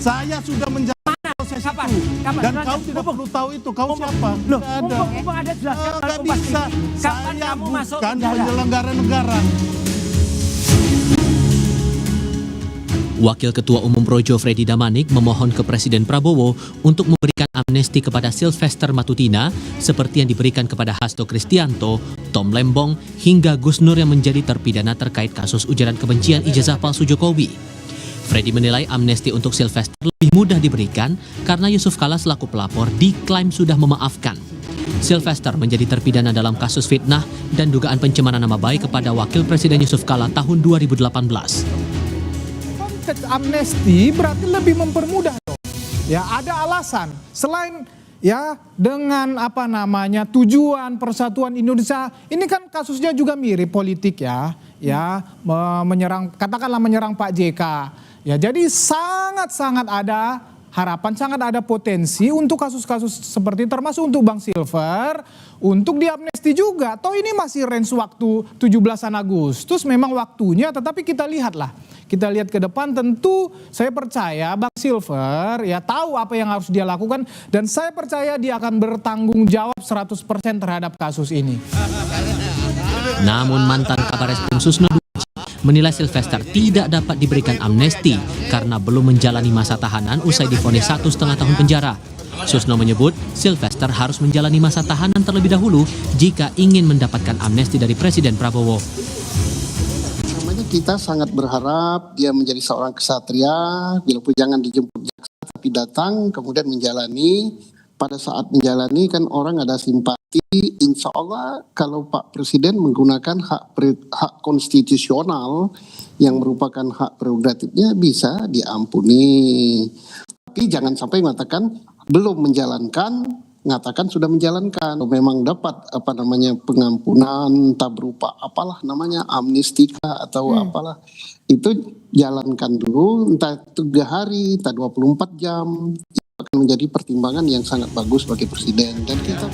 Saya sudah menjalani proses Kapan? itu. Kapan? Dan kau tidak perlu tahu itu. Kau siapa? Loh, Tidak ada. mumpung ada jelaskan Nggak bisa. Kapan Saya kamu masuk bukan penjara? penyelenggara negara. Wakil Ketua Umum Projo Freddy Damanik memohon ke Presiden Prabowo untuk memberikan amnesti kepada Sylvester Matutina seperti yang diberikan kepada Hasto Kristianto, Tom Lembong, hingga Gus Nur yang menjadi terpidana terkait kasus ujaran kebencian ijazah palsu Jokowi. Freddy menilai amnesti untuk Sylvester lebih mudah diberikan karena Yusuf Kala selaku pelapor diklaim sudah memaafkan. Sylvester menjadi terpidana dalam kasus fitnah dan dugaan pencemaran nama baik kepada Wakil Presiden Yusuf Kala tahun 2018. Konteks amnesti berarti lebih mempermudah dong. Ya, ada alasan selain ya dengan tujuan persatuan Indonesia. Ini kan kasusnya juga mirip politik ya, menyerang Pak JK. Ya, jadi sangat ada harapan, sangat ada potensi untuk kasus-kasus seperti termasuk untuk Bang Silver untuk diamnesti juga. Toh ini masih range waktu 17 Agustus memang waktunya, tetapi kita lihatlah. Kita lihat ke depan, tentu saya percaya Bang Silver ya tahu apa yang harus dia lakukan dan saya percaya dia akan bertanggung jawab 100% terhadap kasus ini. Namun mantan Kabar Eskrim Susno menilai Sylvester tidak dapat diberikan amnesti karena belum menjalani masa tahanan usai divonis 1,5 tahun penjara. Susno menyebut Sylvester harus menjalani masa tahanan terlebih dahulu jika ingin mendapatkan amnesti dari Presiden Prabowo. Kita sangat berharap dia menjadi seorang kesatria, biarpun jangan dijemput jaksa tapi datang kemudian menjalani. Pada saat menjalani kan orang ada simpati, insya Allah kalau Pak Presiden menggunakan hak konstitusional yang merupakan hak prerogatifnya bisa diampuni. Tapi jangan sampai mengatakan belum menjalankan, mengatakan sudah menjalankan. Memang dapat pengampunan, entah berupa amnestika atau apalah. Itu jalankan dulu, entah 3 hari, entah 24 jam. Akan menjadi pertimbangan yang sangat bagus bagi Presiden dan kita.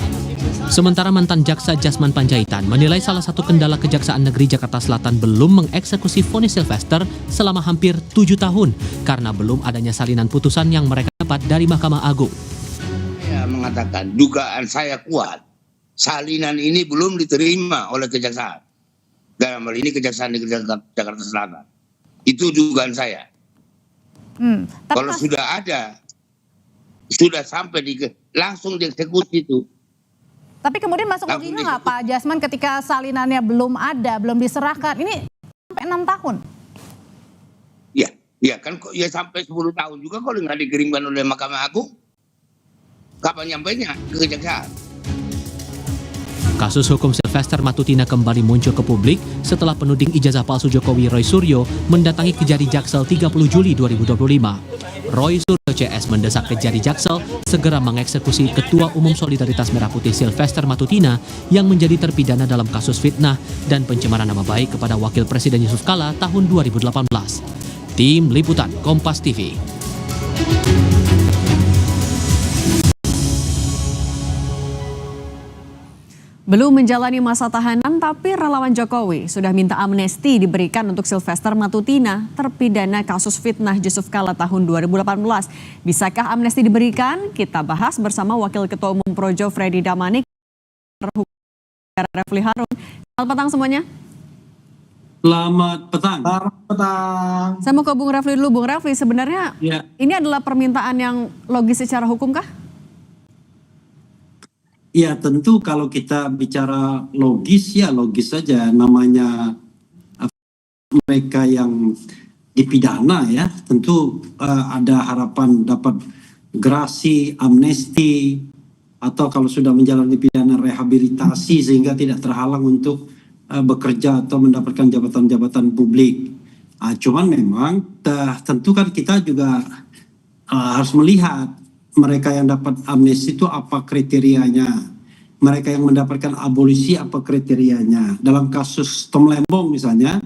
Sementara mantan Jaksa Jasman Panjaitan menilai salah satu kendala Kejaksaan Negeri Jakarta Selatan belum mengeksekusi vonis Sylvester selama hampir 7 tahun karena belum adanya salinan putusan yang mereka dapat dari Mahkamah Agung. Saya mengatakan dugaan saya kuat, salinan ini belum diterima oleh Kejaksaan. Dalam hal ini Kejaksaan Negeri Jakarta Selatan. Itu dugaan saya. Kalau sudah ada, sudah sampai langsung dieksekusi itu. Tapi kemudian masuk logika nggak Pak Jasman ketika salinannya belum ada, belum diserahkan, ini sampai 6 tahun? Ya kan ya sampai 10 tahun juga kalau nggak dikirimkan oleh Mahkamah Agung. Kapan nyampainya ke Kejaksaan? Kasus hukum Sylvester Matutina kembali muncul ke publik setelah penuding ijazah palsu Jokowi Roy Suryo mendatangi Kejari Jaksel 30 Juli 2025. Roy Suryo CS mendesak Kejari Jaksel segera mengeksekusi Ketua Umum Solidaritas Merah Putih Sylvester Matutina yang menjadi terpidana dalam kasus fitnah dan pencemaran nama baik kepada Wakil Presiden Yusuf Kala tahun 2018. Tim Liputan Kompas TV. Belum menjalani masa tahanan, tapi relawan Jokowi sudah minta amnesti diberikan untuk Sylvester Matutina, terpidana kasus fitnah Yusuf Kala tahun 2018. Bisakah amnesti diberikan? Kita bahas bersama Wakil Ketua Umum Projo Freddy Damanik, Refli Harun. Selamat petang semuanya. Selamat petang. Selamat petang. Saya mau ke Bung Refli dulu. Bung Refli, sebenarnya ini adalah permintaan yang logis secara hukum kah? Ya tentu kalau kita bicara logis ya logis saja, namanya mereka yang dipidana ya tentu ada harapan dapat gerasi, amnesti atau kalau sudah menjalani pidana rehabilitasi sehingga tidak terhalang untuk bekerja atau mendapatkan jabatan-jabatan publik. Cuman memang tentu kan kita juga harus melihat mereka yang dapat amnesti itu apa kriterianya, mereka yang mendapatkan abolisi apa kriterianya. Dalam kasus Tom Lembong misalnya,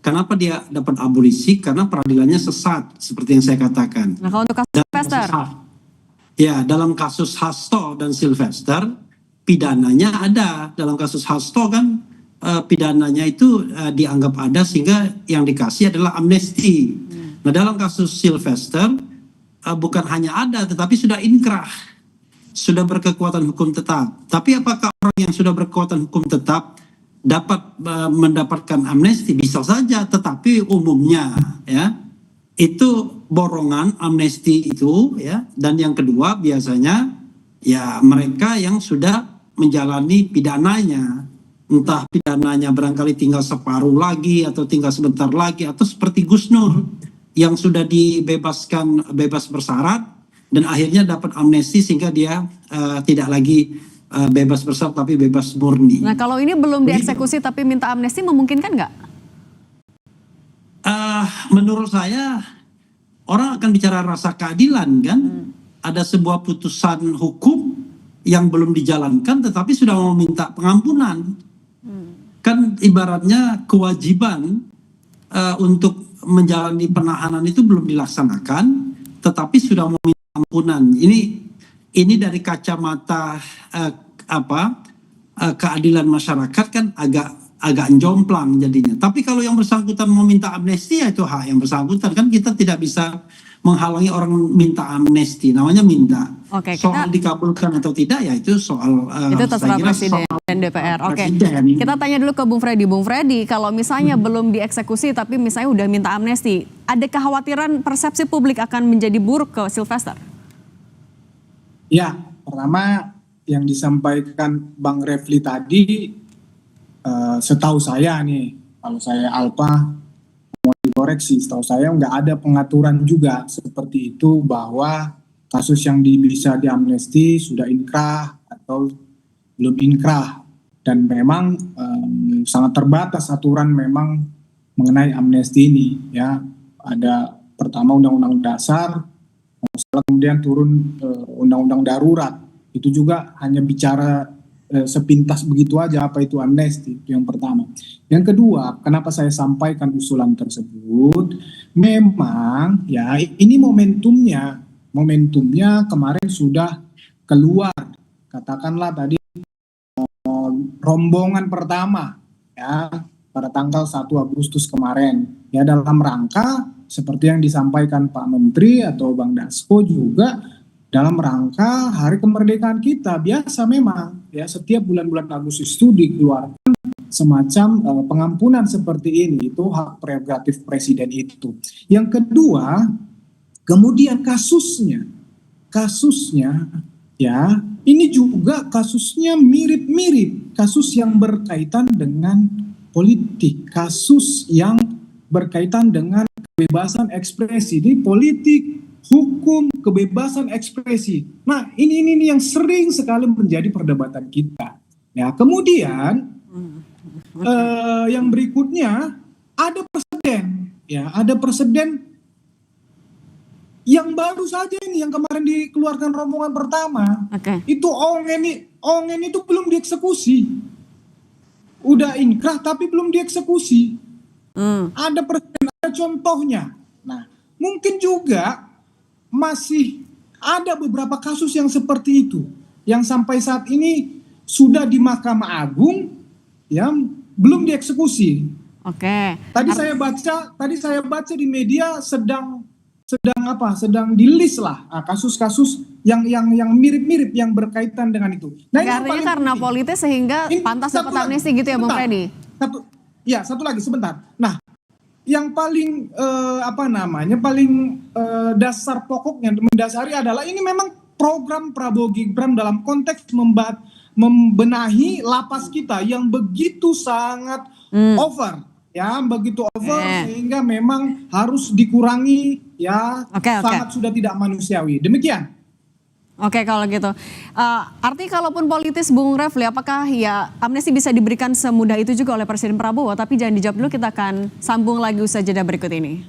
kenapa dia dapat abolisi? Karena peradilannya sesat, seperti yang saya katakan. Nah kalau untuk kasus Sylvester? Ya, dalam kasus Hasto dan Sylvester, pidananya ada. Dalam kasus Hasto kan pidananya itu dianggap ada sehingga yang dikasih adalah amnesti. Nah dalam kasus Sylvester, bukan hanya ada tetapi sudah inkrah, sudah berkekuatan hukum tetap. Tapi apakah orang yang sudah berkekuatan hukum tetap dapat mendapatkan amnesti? Bisa saja, tetapi umumnya ya itu borongan amnesti itu ya. Dan yang kedua biasanya ya mereka yang sudah menjalani pidananya, entah pidananya barangkali tinggal separuh lagi atau tinggal sebentar lagi, atau seperti Gus Nur yang sudah dibebaskan bebas bersyarat dan akhirnya dapat amnesti sehingga dia tidak lagi bebas bersyarat tapi bebas murni. Nah kalau ini belum dieksekusi tapi minta amnesti memungkinkan nggak? Menurut saya orang akan bicara rasa keadilan kan. Ada sebuah putusan hukum yang belum dijalankan tetapi sudah meminta pengampunan. Kan ibaratnya kewajiban untuk menjalani penahanan itu belum dilaksanakan tetapi sudah meminta ampunan. Ini dari kacamata keadilan masyarakat kan agak jomplang jadinya. Tapi kalau yang bersangkutan meminta amnesti ya itu hak yang bersangkutan, kan kita tidak bisa menghalangi orang minta amnesti, namanya minta. Oke, soal dikabulkan atau tidak ya itu soal itu terserah presiden dan DPR. Oke, kita tanya dulu ke Bung Freddy. Bung Freddy, kalau misalnya belum dieksekusi tapi misalnya udah minta amnesti, ada kekhawatiran persepsi publik akan menjadi buruk ke Sylvester? Ya, pertama yang disampaikan Bang Refli tadi, setahu saya nih, kalau saya Alpa mau dikoreksi, setahu saya nggak ada pengaturan juga seperti itu bahwa kasus yang bisa diamnesti sudah inkrah atau belum inkrah, dan memang sangat terbatas aturan memang mengenai amnesti ini ya. Ada pertama Undang-Undang Dasar, kemudian turun Undang-Undang Darurat, itu juga hanya bicara sepintas begitu aja apa itu amnesti, itu yang pertama. Yang kedua, kenapa saya sampaikan usulan tersebut, memang ya ini momentumnya kemarin sudah keluar, katakanlah tadi rombongan pertama ya pada tanggal 1 Agustus kemarin ya, dalam rangka seperti yang disampaikan Pak Menteri atau Bang Dasko juga dalam rangka hari kemerdekaan kita. Biasa memang ya setiap bulan-bulan Agustus itu dikeluarkan semacam pengampunan seperti ini, itu hak prerogatif presiden itu. Yang kedua, kemudian kasusnya ya ini juga kasusnya mirip-mirip, kasus yang berkaitan dengan politik, kasus yang berkaitan dengan kebebasan ekspresi di politik, hukum, kebebasan ekspresi. Nah, ini yang sering sekali menjadi perdebatan kita. Ya, kemudian yang berikutnya ada presiden, ya, ada presiden yang baru saja ini yang kemarin dikeluarkan rombongan pertama. Itu Ongen itu belum dieksekusi. Udah inkrah tapi belum dieksekusi. Ada presiden, ada contohnya. Nah, mungkin juga masih ada beberapa kasus yang seperti itu yang sampai saat ini sudah di Mahkamah Agung yang belum dieksekusi. Tadi saya baca di media sedang di list lah kasus-kasus yang mirip-mirip yang berkaitan dengan itu. Nah, artinya karena politis sehingga pantas dapat amnesti gitu ya, Bung Freddy? Satu lagi sebentar. Nah, yang paling dasar pokoknya mendasari adalah ini memang program Prabowo Gibran dalam konteks membenahi lapas kita yang begitu sangat over. Ya, begitu over sehingga memang harus dikurangi ya, sangat sudah tidak manusiawi. Demikian. Oke, kalau gitu. Artinya kalaupun politis, Bung Refli, apakah ya amnesti bisa diberikan semudah itu juga oleh Presiden Prabowo? Tapi jangan dijawab dulu, kita akan sambung lagi usai jeda berikut ini.